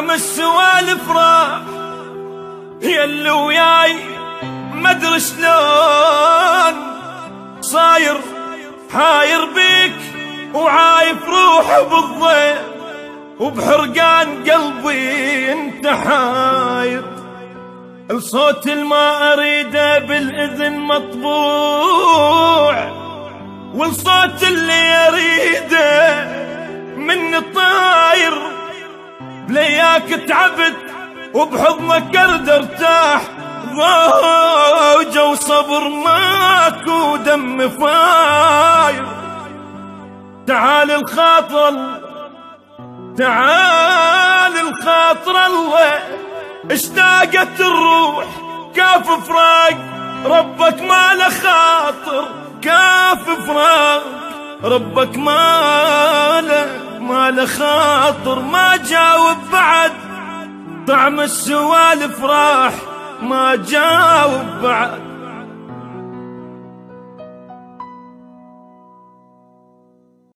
طعم السوالف راح يا اللي وياي مدري شلون صاير حاير بيك وعايف روح بالضيق وبحرقان قلبي انت حاير. الصوت الما اريده بالاذن مطبوع والصوت اللي اريده من طاير بلياك تعبت وبحضنك ارد ارتاح ضوجة وصبر ماكو دم فاير. تعال الخاطر تعال الخاطر الله اشتاقت الروح كاف فراق ربك ما له خاطر كاف فراق ربك ما له خاطر. ما جاوب بعد طعم السوالف راح ما جاوب بعد